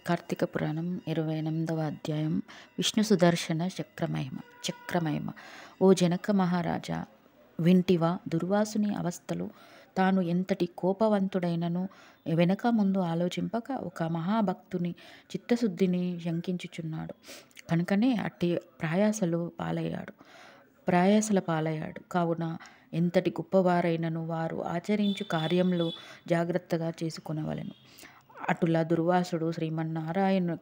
కార్తీక పురాణం 28వ అధ్యాయం విష్ణు సుదర్శన చక్రమహిమ. ఓ జనక మహారాజా, వింటివా? దుర్వాసుని అవస్థలు తాను ఎంతటి కోపవంతుడైనను వెనక ముందు ఆలోచింపక ఒక మహాభక్తుని చిత్తశుద్ధిని శంకించుచున్నాడు. కనుకనే అట్టి ప్రయాసల పాలయ్యాడు. కావున ఎంతటి గొప్పవారైనను వారు ఆచరించు కార్యములు జాగ్రత్తగా చేసుకొనవలెను. అటులా దుర్వాసుడు శ్రీమన్నారాయణు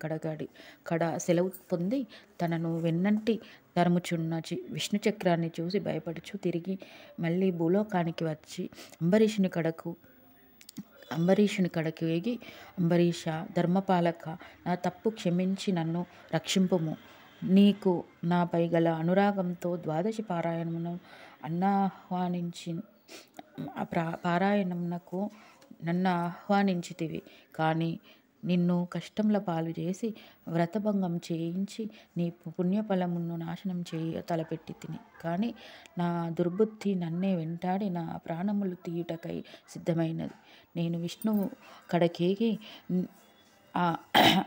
కడ సెలవు పొంది తనను వెన్నంటి తరుముచున్న విష్ణు చక్రాన్ని చూసి భయపడుచు తిరిగి మళ్ళీ భూలోకానికి వచ్చి అంబరీషుని కడకి వేగి, అంబరీష, ధర్మపాలక, నా తప్పు క్షమించి నన్ను రక్షింపుము. నీకు నాపై గల అనురాగంతో ద్వాదశి పారాయణమునకు నన్ను ఆహ్వానించితివి. కానీ నిన్ను కష్టముల పాలు చేసి వ్రతభంగం చేయించి నీ పుణ్యఫలమును నాశనం చేయ తలపెట్టి తిని. కానీ నా దుర్బుద్ధి నన్నే వెంటాడి నా ప్రాణములు తీయుటకై సిద్ధమైనది. నేను విష్ణువు కడకేగి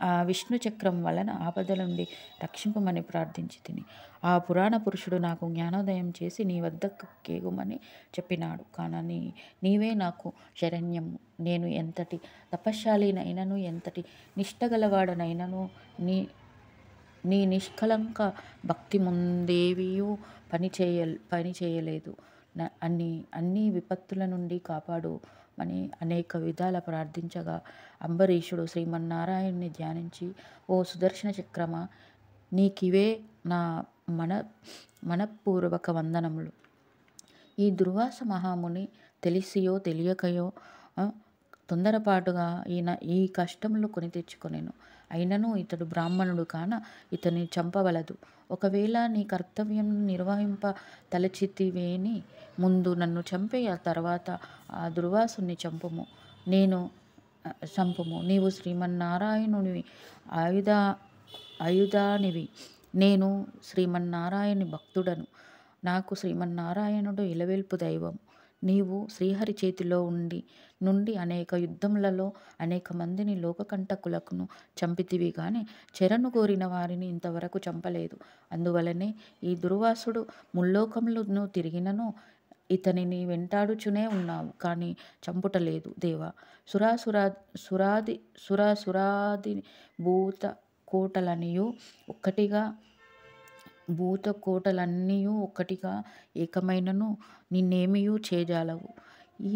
ఆ విష్ణు చక్రం వలన ఆపదల నుండి రక్షింపమని ప్రార్థించి తిని. ఆ పురాణ పురుషుడు నాకు జ్ఞానోదయం చేసి నీ వద్దకు కేగుమని చెప్పినాడు. కాన నీవే నాకు శరణ్యము. నేను ఎంతటి తపశ్శాలినైనను, ఎంతటి నిష్టగలవాడనైనను నీ నిష్కలంక భక్తి ముందేవియూ పని చేయలేదు. అన్ని విపత్తుల నుండి కాపాడుమని అనేక విధాల ప్రార్థించగా అంబరీషుడు శ్రీమన్నారాయణుని ధ్యానించి, ఓ సుదర్శన చక్రమా, నీకివే నా మనఃపూర్వక వందనములు. ఈ దుర్వాస మహాముని తెలిసియో తెలియకయో తొందరపాటుగా ఈ కష్టములు కొని తెచ్చుకొనెను. అయినను ఇతడు బ్రాహ్మణుడు కాన ఇతని చంపవలదు. ఒకవేళ నీ కర్తవ్యం నిర్వహింప తలచితివేని ముందు నన్ను చంపి ఆ తర్వాత ఆ దుర్వాసుని చంపుము. నీవు శ్రీమన్నారాయణుని ఆయుధానివి. నేను శ్రీమన్నారాయణుని భక్తుడను. నాకు శ్రీమన్నారాయణుడు ఇలవెల్పు దైవం. నీవు శ్రీహరి చేతిలో నుండి అనేక యుద్ధములలో అనేక మందిని లోకకంటకులను చంపితివి గాని చెరను కోరిన వారిని ఇంతవరకు చంపలేదు. అందువలనే ఈ దుర్వాసుడు ముల్లోకములను తిరిగినను ఇతనిని వెంటాడుచునే ఉన్నావు, కానీ చంపుటలేదు దేవా. సురాసురాది భూత కోటలన్నీయు ఒక్కటిగా ఏకమైనను నిన్నేమియూ చేజాలవు.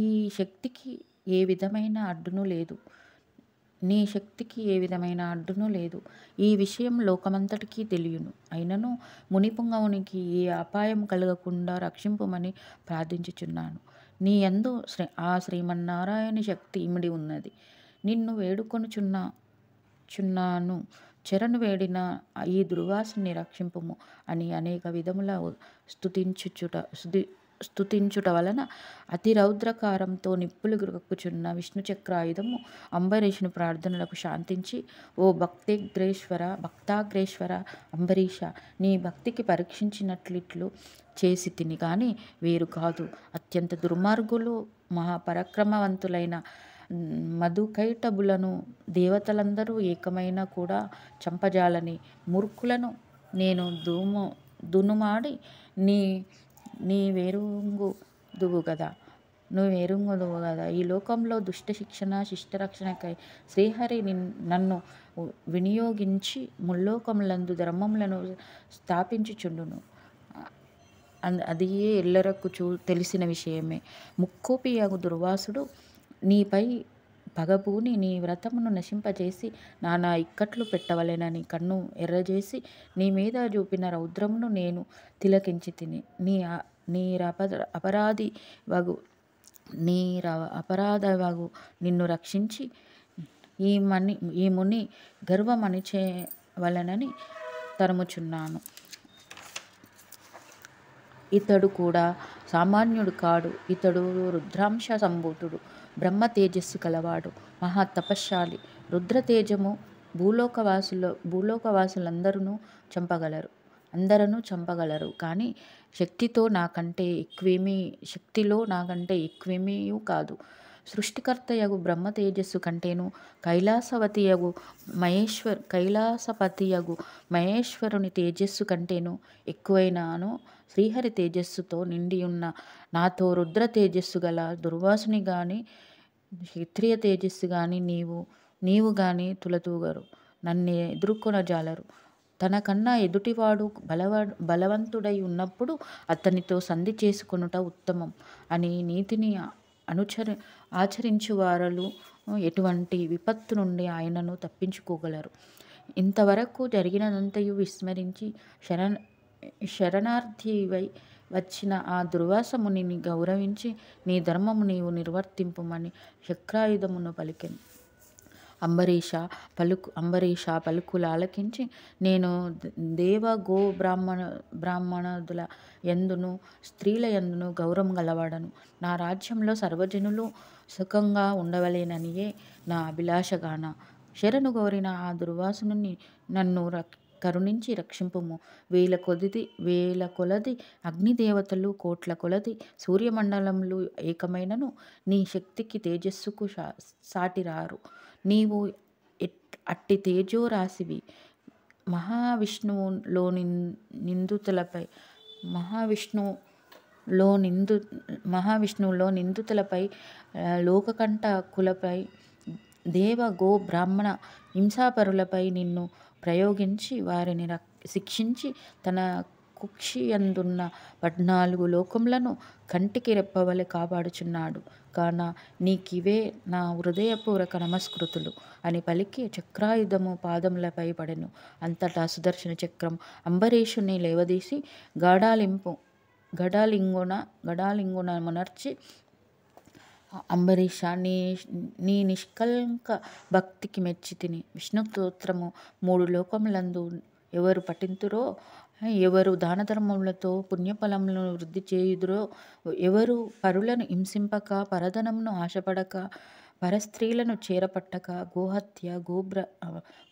ఈ శక్తికి ఏ విధమైన అడ్డును లేదు. ఈ విషయం లోకమంతటికీ తెలియను. అయినను మునిపుంగవునికి ఏ అపాయం కలగకుండా రక్షింపుమని ప్రార్థించుచున్నాను. నీ యందు ఆ శ్రీమన్నారాయణి శక్తి ఇమిడి ఉన్నది. నిన్ను వేడుకొనుచున్నాను. చెరను వేడిన ఈ దుర్వాసుని రక్షింపుము అని అనేక విధముల స్తుతించుట వలన అతి రౌద్రకారంతో నిప్పులు గ్రక్కుచున్న విష్ణుచక్రాయుధము అంబరీషుని ప్రార్థనలకు శాంతించి, ఓ భక్తాగ్రేశ్వర అంబరీష, నీ భక్తికి పరీక్షించినట్లిట్లు చేసి తిని గాని వేరు కాదు. అత్యంత దుర్మార్గులు మహాపరాక్రమవంతులైన మధుకైటబులను దేవతలందరూ ఏకమైన కూడా చంపజాలని మూర్ఖులను నేను దునుమాడి నీవెరుంగుదువు గదా. ఈ లోకంలో దుష్ట శిక్షణ శిష్టరక్షణకై శ్రీహరి నన్ను వినియోగించి ముల్లోకములందు ధర్మములను స్థాపించుచుండును. అదియే ఎల్లరకు తెలిసిన విషయమే. ముక్కోపియగు దుర్వాసుడు నీపై పగబూని నీ వ్రతమును నశింపజేసి నానా ఇక్కట్లు పెట్టవలెనని కన్ను ఎర్రజేసి నీ మీద చూపిన రౌద్రమును నేను తిలకించి తిని. అపరాధవగు నిన్ను రక్షించి ఈ ముని గర్వమణిచేవలెనని తరుముచున్నాను. ఇతడు కూడా సామాన్యుడు కాడు. ఇతడు రుద్రాంశ సంభూతుడు, బ్రహ్మ తేజస్సు కలవాడు, మహా తపశ్శాలి. రుద్రతేజము భూలోకవాసులందరూ చంపగలరు. కానీ శక్తిలో నాకంటే ఎక్కువేమీ కాదు. సృష్టికర్తయగు బ్రహ్మ తేజస్సు కంటేను కైలాసపతియగు మహేశ్వరుని తేజస్సు కంటేను ఎక్కువైనాను శ్రీహరి తేజస్సుతో నిండియున్న నాతో రుద్ర తేజస్సు గల దుర్వాసుని గాని క్షత్రియ తేజస్సు గాని నీవు గాని తులతూగరు, నన్ను ఎదుర్కొనజాలరు. తనకన్నా ఎదుటివాడు బలవంతుడై ఉన్నప్పుడు అతనితో సంధి చేసుకొనుట ఉత్తమం అని నీతిని ఆచరించువారలు ఎటువంటి విపత్తు నుండి ఆయనను తప్పించుకోగలరు. ఇంతవరకు జరిగినదంతయు విస్మరించి శరణార్థివై వచ్చిన ఆ దుర్వాస మునిని గౌరవించి నీ ధర్మము నీవు నిర్వర్తింపుమని చక్రాయుధమును పలికెను. అంబరీష పలుకులు ఆలకించి, నేను దేవ గో బ్రాహ్మణుల యందును స్త్రీల యందును గౌరవం గలవాడను. నా రాజ్యంలో సర్వజనులు సుఖంగా ఉండవలెననియే నా అభిలాషగాన శరణు గోరిన ఆ దుర్వాసుని నన్ను కరుణించి రక్షింపుము. వేల కొలది అగ్నిదేవతలు కోట్ల కొలది సూర్యమండలములు ఏకమైనను నీ శక్తికి తేజస్సుకు సాటిరారు. నీవు అట్టి తేజోరాశివి. మహావిష్ణువులో నిందితులపై లోకకంటకులపై దేవ గో బ్రాహ్మణ హింసాపరులపై నిన్ను ప్రయోగించి వారిని శిక్షించి తన కుక్షియందున్న 14 లోకములను కంటికి రెప్పవలె కాపాడుచున్నాడు కాన నీకివే నా హృదయపూర్వక నమస్కృతులు అని పలికి చక్రాయుధము పాదములపై పడెను. అంతటా సుదర్శన చక్రం అంబరీషుని లేవదీసి గడాలింగున మునర్చి, అంబరీష, నీ నిష్కళంక భక్తికి మెచ్చితిని. విష్ణు స్తోత్రము 3 లోకములందు ఎవరు పఠింతురో, ఎవరు దానధర్మములతో పుణ్యఫలములను వృద్ధి చేయుదురో, ఎవరు పరులను హింసింపక, పరధనమును ఆశపడక, పరస్త్రీలను చేరపట్టక,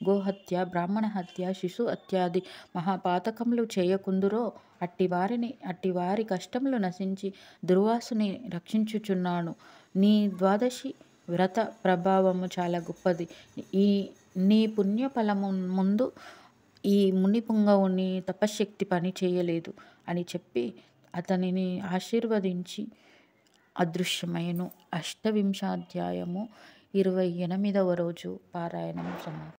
గోహత్య, బ్రాహ్మణ హత్య, శిశు హత్యాది మహాపాతకములు చేయకుందురో అట్టివారి కష్టములు నశించి దుర్వాసుని రక్షించుచున్నాను. నీ ద్వాదశి వ్రత ప్రభావము చాలా గొప్పది. నీ పుణ్యఫలము ముందు ఈ మునిపుంగవుని తపశ్శక్తి పని చేయలేదు అని చెప్పి అతనిని ఆశీర్వదించి అదృశ్యమయ్యెను. 28వ అధ్యాయము 28వ రోజు పారాయణము సమాప్తం.